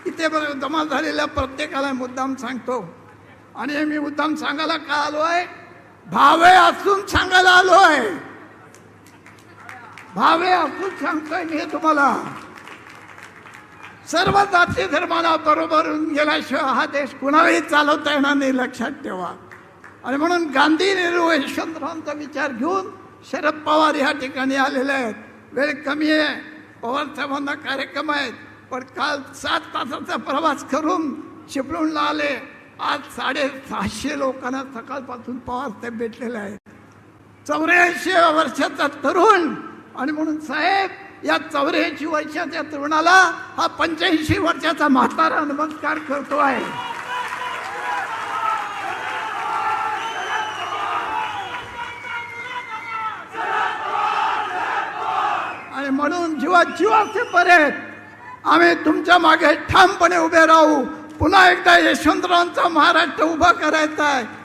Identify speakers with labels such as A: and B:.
A: इथे जमा झालेल्या प्रत्येकाला मुद्दाम सांगतो. आणि मी मुद्दाम सांगायला का आलोय? भावे असून सांगायला आलोय. भावे असून सांगतोय मी हे तुम्हाला. सर्व जाती धर्माला बरोबर गेल्याशिवाय हा देश कुणालाही चालवता येणार नाही, लक्षात ठेवा. आणि म्हणून गांधी, नेहरू, यशवंतरावांचा विचार घेऊन शरद पवार ह्या ठिकाणी आलेले आहेत. वेळ कमी आहे, पवार साहेबांना कार्यक्रम आहेत, पण काल 7 तासाचा प्रवास करून चिपळूणला आले. आज 650 लोकांना सकाळपासून पवार साहेब भेटलेले आहेत. 84 वर्षाचा तरुण. आणि म्हणून साहेब, या 84 वर्षाच्या तरुणाला हा 85 वर्षाचा म्हातारा नमस्कार करतो आहे. आणि म्हणून जीवाचे परत आम्ही तुमच्या मागे ठामपणे उभे राहू. पुन्हा एकदा यशवंतरावांचा महाराष्ट्र उभा करायचा आहे.